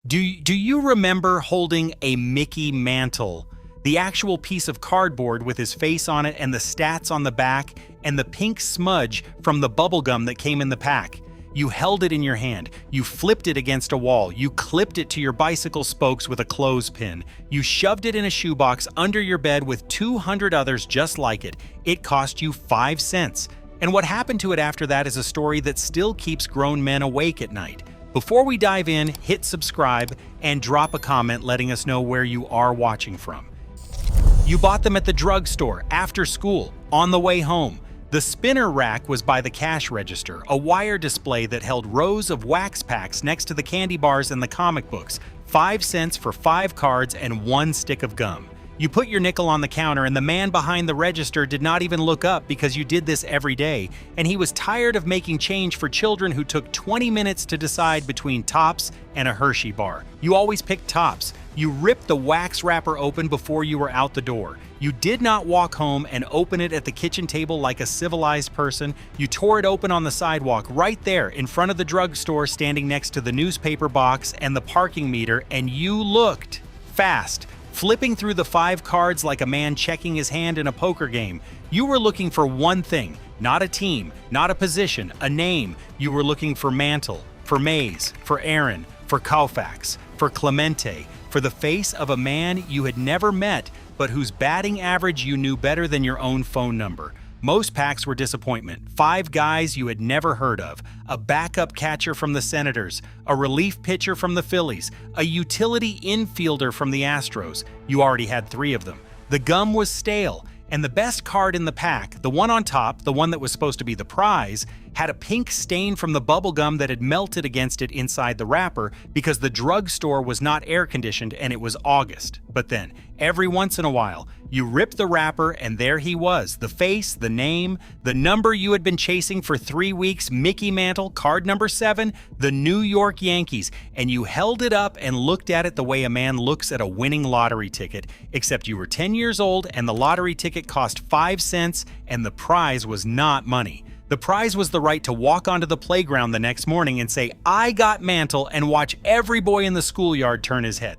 Do you remember holding a Mickey Mantle? The actual piece of cardboard with his face on it and the stats on the back and the pink smudge from the bubblegum that came in the pack. You held it in your hand, you flipped it against a wall, you clipped it to your bicycle spokes with a clothespin, you shoved it in a shoebox under your bed with 200 others just like it. It cost you 5 cents. And what happened to it after that is a story that still keeps grown men awake at night. Before we dive in, hit subscribe and drop a comment letting us know where you are watching from. You bought them at the drugstore, after school, on the way home. The spinner rack was by the cash register, a wire display that held rows of wax packs next to the candy bars and the comic books, 5 cents for 5 cards and 1 stick of gum. You put your nickel on the counter and the man behind the register did not even look up because you did this every day, and he was tired of making change for children who took 20 minutes to decide between Tops and a Hershey bar. You always picked Tops. You ripped the wax wrapper open before you were out the door. You did not walk home and open it at the kitchen table like a civilized person. You tore it open on the sidewalk right there in front of the drugstore standing next to the newspaper box and the parking meter, and you looked fast, flipping through the 5 cards like a man checking his hand in a poker game. You were looking for one thing, not a team, not a position, a name. You were looking for Mantle, for Maze, for Aaron, for Koufax, for Clemente, for the face of a man you had never met, but whose batting average you knew better than your own phone number. Most packs were disappointment. 5 guys you had never heard of, a backup catcher from the Senators, a relief pitcher from the Phillies, a utility infielder from the Astros. You already had 3 of them. The gum was stale, and the best card in the pack, the one on top, the one that was supposed to be the prize, had a pink stain from the bubblegum that had melted against it inside the wrapper because the drugstore was not air-conditioned and it was August. But then, every once in a while, you ripped the wrapper and there he was, the face, the name, the number you had been chasing for 3 weeks, Mickey Mantle, card number 7, the New York Yankees, and you held it up and looked at it the way a man looks at a winning lottery ticket, except you were 10 years old and the lottery ticket cost 5 cents and the prize was not money. The prize was the right to walk onto the playground the next morning and say, "I got Mantle," and watch every boy in the schoolyard turn his head.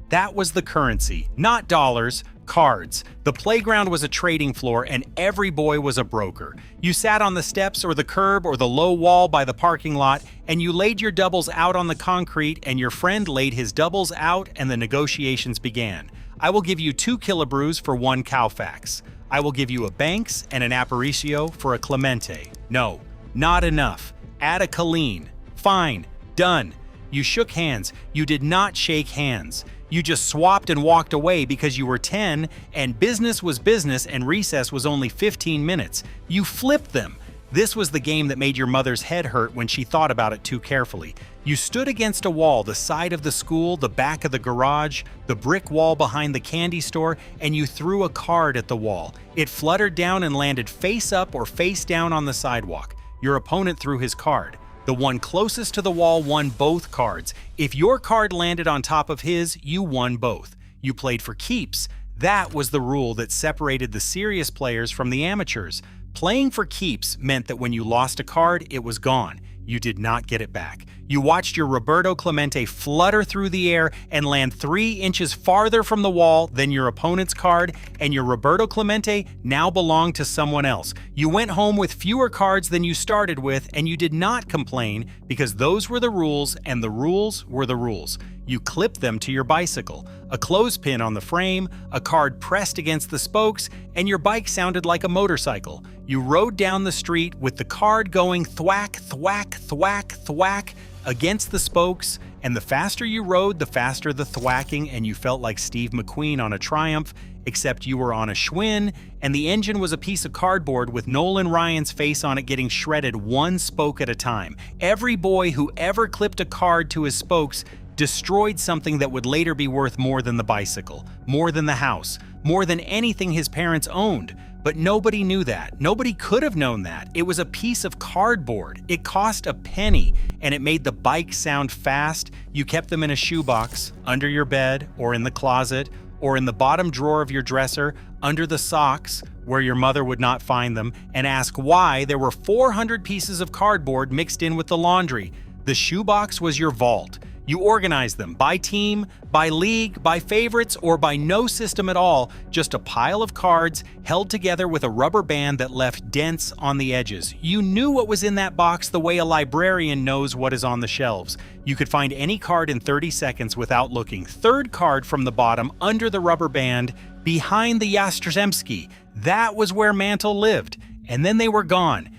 That was the currency, not dollars, cards. The playground was a trading floor and every boy was a broker. You sat on the steps or the curb or the low wall by the parking lot and you laid your doubles out on the concrete and your friend laid his doubles out and the negotiations began. I will give you 2 Killebrews for 1 Koufax. I will give you a Banks and an Aparicio for a Clemente. No, not enough. Add a Colleen. Fine. Done. You shook hands. You did not shake hands. You just swapped and walked away because you were 10 and business was business and recess was only 15 minutes. You flipped them. This was the game that made your mother's head hurt when she thought about it too carefully. You stood against a wall, the side of the school, the back of the garage, the brick wall behind the candy store, and you threw a card at the wall. It fluttered down and landed face up or face down on the sidewalk. Your opponent threw his card. The one closest to the wall won both cards. If your card landed on top of his, you won both. You played for keeps. That was the rule that separated the serious players from the amateurs. Playing for keeps meant that when you lost a card, it was gone. You did not get it back. You watched your Roberto Clemente flutter through the air and land 3 inches farther from the wall than your opponent's card, and your Roberto Clemente now belonged to someone else. You went home with fewer cards than you started with, and you did not complain because those were the rules and the rules were the rules. You clipped them to your bicycle, a clothespin on the frame, a card pressed against the spokes, and your bike sounded like a motorcycle. You rode down the street with the card going thwack, thwack, thwack, thwack against the spokes, and the faster you rode, the faster the thwacking, and you felt like Steve McQueen on a Triumph, except you were on a Schwinn, and the engine was a piece of cardboard with Nolan Ryan's face on it getting shredded 1 spoke at a time. Every boy who ever clipped a card to his spokes destroyed something that would later be worth more than the bicycle, more than the house, more than anything his parents owned. But nobody knew that. Nobody could have known that. It was a piece of cardboard. It cost a penny, and it made the bike sound fast. You kept them in a shoebox, under your bed, or in the closet, or in the bottom drawer of your dresser, under the socks, where your mother would not find them, and ask why there were 400 pieces of cardboard mixed in with the laundry. The shoebox was your vault. You organized them by team, by league, by favorites, or by no system at all, just a pile of cards held together with a rubber band that left dents on the edges. You knew what was in that box the way a librarian knows what is on the shelves. You could find any card in 30 seconds without looking. Third card from the bottom, under the rubber band, behind the Jastrzębski. That was where Mantle lived. And then they were gone.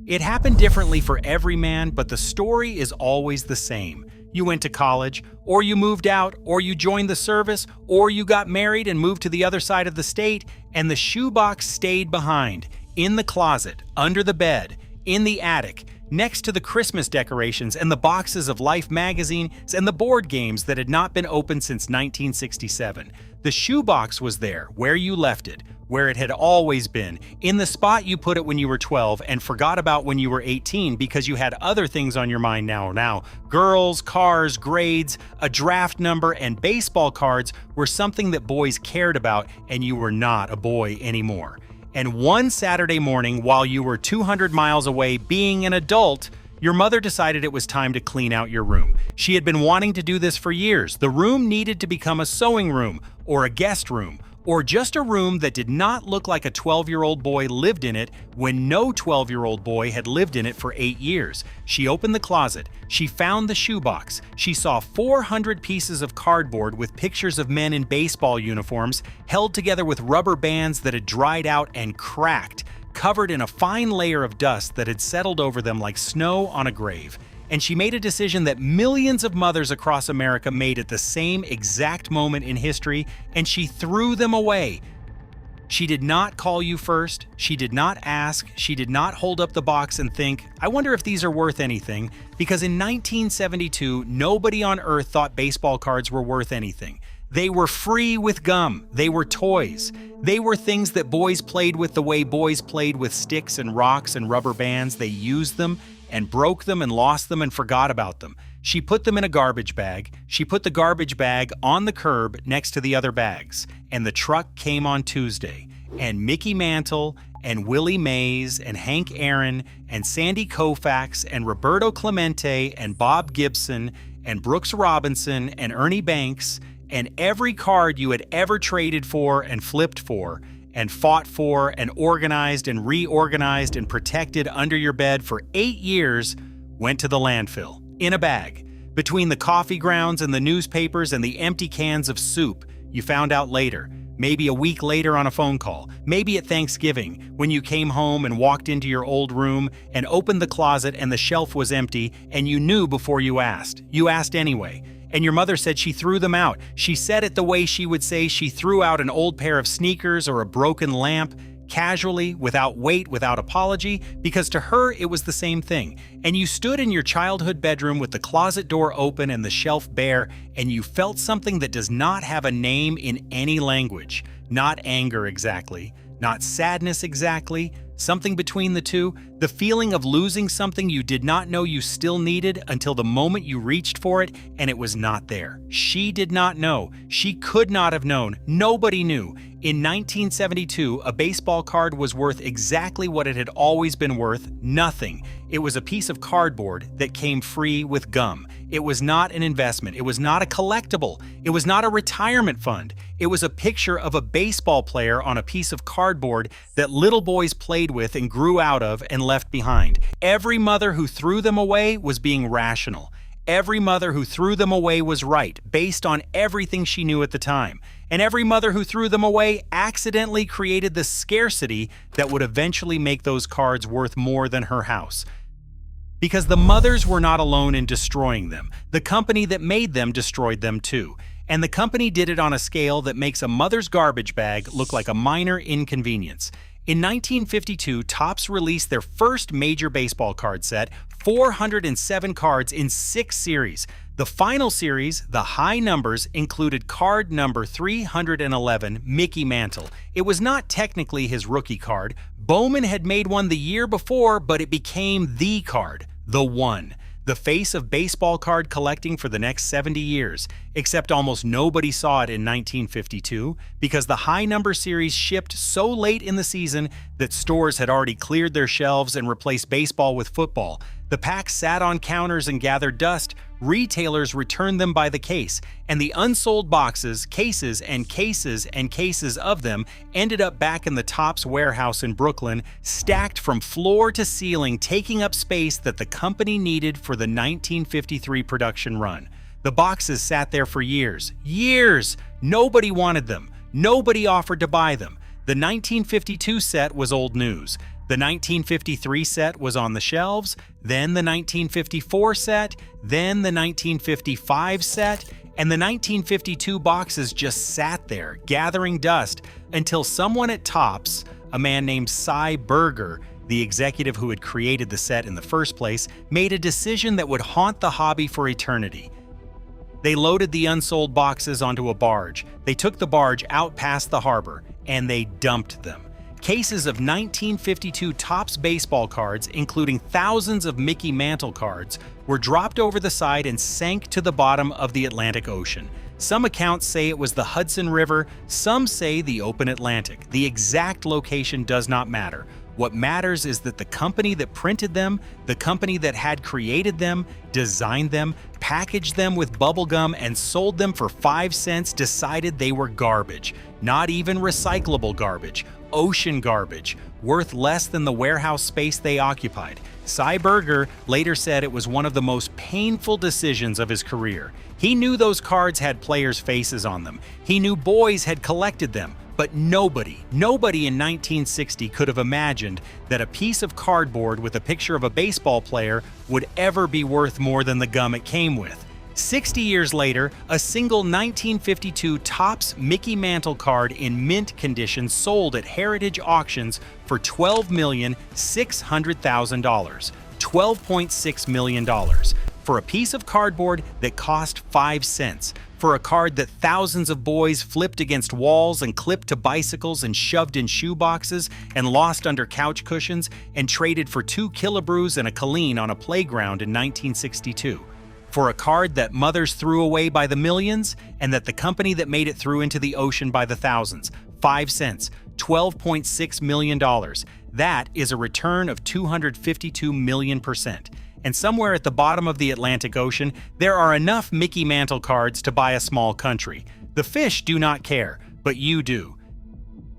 It happened differently for every man, but the story is always the same. You went to college, or you moved out, or you joined the service, or you got married and moved to the other side of the state, and the shoebox stayed behind, in the closet, under the bed, in the attic, next to the Christmas decorations and the boxes of Life magazines and the board games that had not been opened since 1967. The shoebox was there, where you left it, where it had always been, in the spot you put it when you were 12 and forgot about when you were 18 because you had other things on your mind now. Girls, cars, grades, a draft number, and baseball cards were something that boys cared about, and you were not a boy anymore. And one Saturday morning, while you were 200 miles away being an adult, your mother decided it was time to clean out your room. She had been wanting to do this for years. The room needed to become a sewing room, or a guest room, or just a room that did not look like a 12-year-old boy lived in it when no 12-year-old boy had lived in it for 8 years. She opened the closet. She found the shoebox. She saw 400 pieces of cardboard with pictures of men in baseball uniforms held together with rubber bands that had dried out and cracked, covered in a fine layer of dust that had settled over them like snow on a grave. And she made a decision that millions of mothers across America made at the same exact moment in history, and she threw them away. She did not call you first. She did not ask. She did not hold up the box and think, I wonder if these are worth anything, because in 1972, nobody on earth thought baseball cards were worth anything. They were free with gum. They were toys. They were things that boys played with the way boys played with sticks and rocks and rubber bands. They used them and broke them and lost them and forgot about them. She put them in a garbage bag. She put the garbage bag on the curb next to the other bags. And the truck came on Tuesday. And Mickey Mantle and Willie Mays and Hank Aaron and Sandy Koufax and Roberto Clemente and Bob Gibson and Brooks Robinson and Ernie Banks and every card you had ever traded for and flipped for and fought for and organized and reorganized and protected under your bed for 8 years went to the landfill, in a bag, between the coffee grounds and the newspapers and the empty cans of soup you found out later, maybe a week later on a phone call, maybe at Thanksgiving when you came home and walked into your old room and opened the closet and the shelf was empty and you knew before you asked. You asked anyway. And your mother said she threw them out. She said it the way she would say she threw out an old pair of sneakers or a broken lamp, casually, without weight, without apology, because to her it was the same thing. And you stood in your childhood bedroom with the closet door open and the shelf bare, and you felt something that does not have a name in any language. Not anger exactly, not sadness exactly, something between the two, the feeling of losing something you did not know you still needed until the moment you reached for it and it was not there. She did not know. She could not have known. Nobody knew. In 1972, a baseball card was worth exactly what it had always been worth, nothing. It was a piece of cardboard that came free with gum. It was not an investment. It was not a collectible. It was not a retirement fund. It was a picture of a baseball player on a piece of cardboard that little boys played with and grew out of and left behind. Every mother who threw them away was being rational. Every mother who threw them away was right, based on everything she knew at the time. And every mother who threw them away accidentally created the scarcity that would eventually make those cards worth more than her house. Because the mothers were not alone in destroying them. The company that made them destroyed them too. And the company did it on a scale that makes a mother's garbage bag look like a minor inconvenience. In 1952, Topps released their first major baseball card set, 407 cards in 6 series. The final series, the high numbers, included card number 311, Mickey Mantle. It was not technically his rookie card. Bowman had made one the year before, but it became the card, the one. The face of baseball card collecting for the next 70 years, except almost nobody saw it in 1952 because the high number series shipped so late in the season that stores had already cleared their shelves and replaced baseball with football. The packs sat on counters and gathered dust. Retailers returned them by the case, and the unsold boxes, cases and cases and cases of them ended up back in the Topps warehouse in Brooklyn, stacked from floor to ceiling, taking up space that the company needed for the 1953 production run. The boxes sat there for years. Years! Nobody wanted them. Nobody offered to buy them. The 1952 set was old news. The 1953 set was on the shelves, then the 1954 set, then the 1955 set, and the 1952 boxes just sat there, gathering dust, until someone at Topps, a man named Cy Berger, the executive who had created the set in the first place, made a decision that would haunt the hobby for eternity. They loaded the unsold boxes onto a barge. They took the barge out past the harbor, and they dumped them. Cases of 1952 Topps baseball cards, including thousands of Mickey Mantle cards, were dropped over the side and sank to the bottom of the Atlantic Ocean. Some accounts say it was the Hudson River, some say the open Atlantic. The exact location does not matter. What matters is that the company that printed them, the company that had created them, designed them, packaged them with bubblegum, and sold them for 5 cents decided they were garbage. Not even recyclable garbage. Ocean garbage, worth less than the warehouse space they occupied. Cy Berger later said it was one of the most painful decisions of his career. He knew those cards had players' faces on them. He knew boys had collected them. But nobody in 1960 could have imagined that a piece of cardboard with a picture of a baseball player would ever be worth more than the gum it came with. 60 years later, a single 1952 Topps Mickey Mantle card in mint condition sold at Heritage Auctions for $12,600,000, $12.6 million, for a piece of cardboard that cost 5 cents, for a card that thousands of boys flipped against walls and clipped to bicycles and shoved in shoeboxes and lost under couch cushions and traded for 2 Killebrews and a Colleen on a playground in 1962. For a card that mothers threw away by the millions and that the company that made it threw into the ocean by the thousands. 5 cents, $12.6 million. That is a return of 252 million%. And somewhere at the bottom of the Atlantic Ocean, there are enough Mickey Mantle cards to buy a small country. The fish do not care, but you do.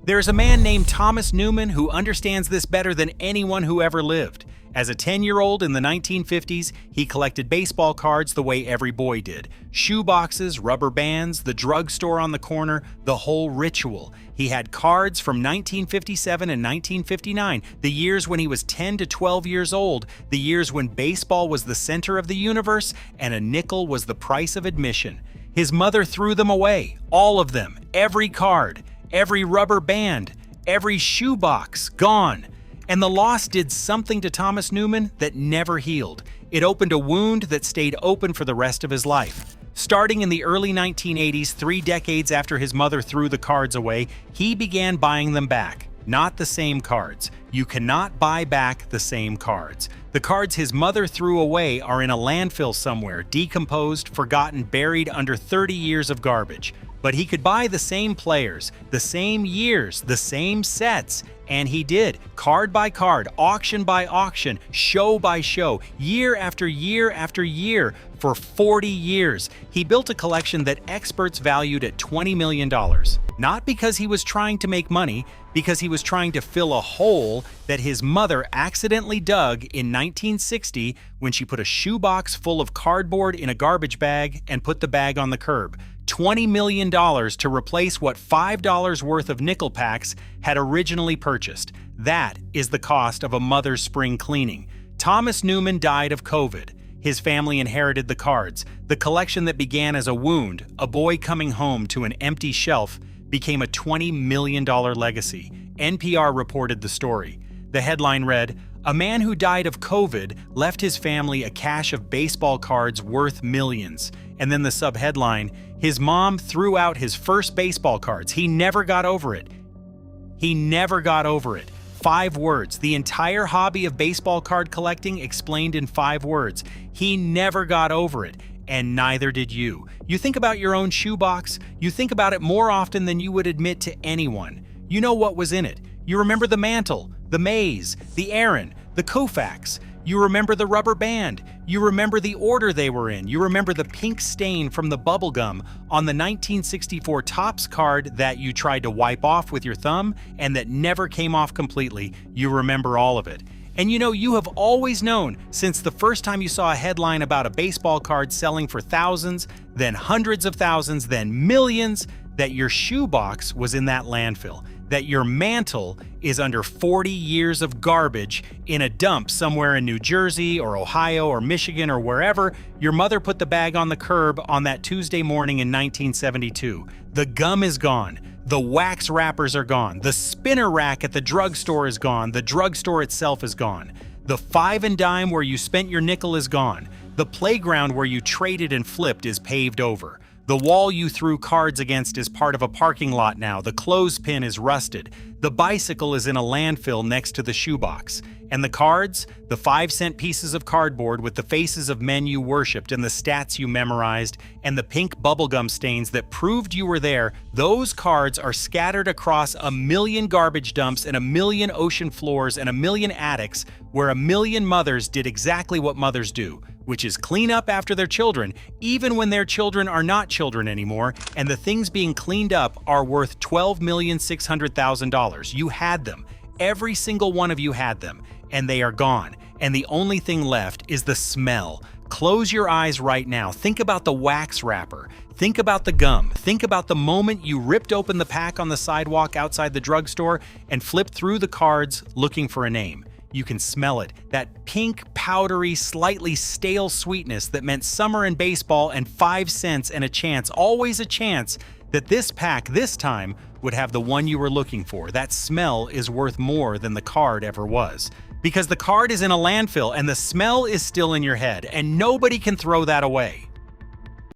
There's a man named Thomas Newman who understands this better than anyone who ever lived. As a 10-year-old in the 1950s, he collected baseball cards the way every boy did. Shoeboxes, rubber bands, the drugstore on the corner, the whole ritual. He had cards from 1957 and 1959, the years when he was 10 to 12 years old, the years when baseball was the center of the universe and a nickel was the price of admission. His mother threw them away, all of them, every card, every rubber band, every shoebox, gone. And the loss did something to Thomas Newman that never healed. It opened a wound that stayed open for the rest of his life. Starting in the early 1980s, 3 decades after his mother threw the cards away, he began buying them back. Not the same cards. You cannot buy back the same cards. The cards his mother threw away are in a landfill somewhere, decomposed, forgotten, buried under 30 years of garbage. But he could buy the same players, the same years, the same sets, and he did, card by card, auction by auction, show by show, year after year after year, for 40 years. He built a collection that experts valued at $20 million. Not because he was trying to make money, because he was trying to fill a hole that his mother accidentally dug in 1960 when she put a shoebox full of cardboard in a garbage bag and put the bag on the curb. $20 million to replace what $5 worth of nickel packs had originally purchased. That is the cost of a mother's spring cleaning. Thomas Newman died of COVID. His family inherited the cards. The collection that began as a wound, a boy coming home to an empty shelf, became a $20 million legacy. NPR reported the story. The headline read, "A man who died of COVID left his family a cache of baseball cards worth millions." And then the subheadline, "His mom threw out his first baseball cards. He never got over it." He never got over it. 5 words. The entire hobby of baseball card collecting explained in 5 words. He never got over it. And neither did you. You think about your own shoebox. You think about it more often than you would admit to anyone. You know what was in it. You remember the Mantle, the Maze, the Aaron, the Koufax. You remember the rubber band. You remember the order they were in. You remember the pink stain from the bubblegum on the 1964 Topps card that you tried to wipe off with your thumb and that never came off completely. You remember all of it. And you know, you have always known since the first time you saw a headline about a baseball card selling for thousands, then hundreds of thousands, then millions, that your shoebox was in that landfill, that your mantle is under 40 years of garbage in a dump somewhere in New Jersey or Ohio or Michigan or wherever your mother put the bag on the curb on that Tuesday morning in 1972. The gum is gone. The wax wrappers are gone. The spinner rack at the drugstore is gone. The drugstore itself is gone. The 5 and dime where you spent your nickel is gone. The playground where you traded and flipped is paved over. The wall you threw cards against is part of a parking lot now. The clothespin is rusted. The bicycle is in a landfill next to the shoebox. And the cards, the 5-cent pieces of cardboard with the faces of men you worshipped and the stats you memorized, and the pink bubblegum stains that proved you were there, those cards are scattered across a million garbage dumps and a million ocean floors and a million attics where a million mothers did exactly what mothers do, which is clean up after their children, even when their children are not children anymore, and the things being cleaned up are worth $12,600,000. You had them. Every single one of you had them, and they are gone. And the only thing left is the smell. Close your eyes right now. Think about the wax wrapper. Think about the gum. Think about the moment you ripped open the pack on the sidewalk outside the drugstore and flipped through the cards looking for a name. You can smell it, that pink, powdery, slightly stale sweetness that meant summer in baseball and 5 cents and a chance, always a chance, that this pack this time would have the one you were looking for. That smell is worth more than the card ever was. Because the card is in a landfill and the smell is still in your head, and nobody can throw that away.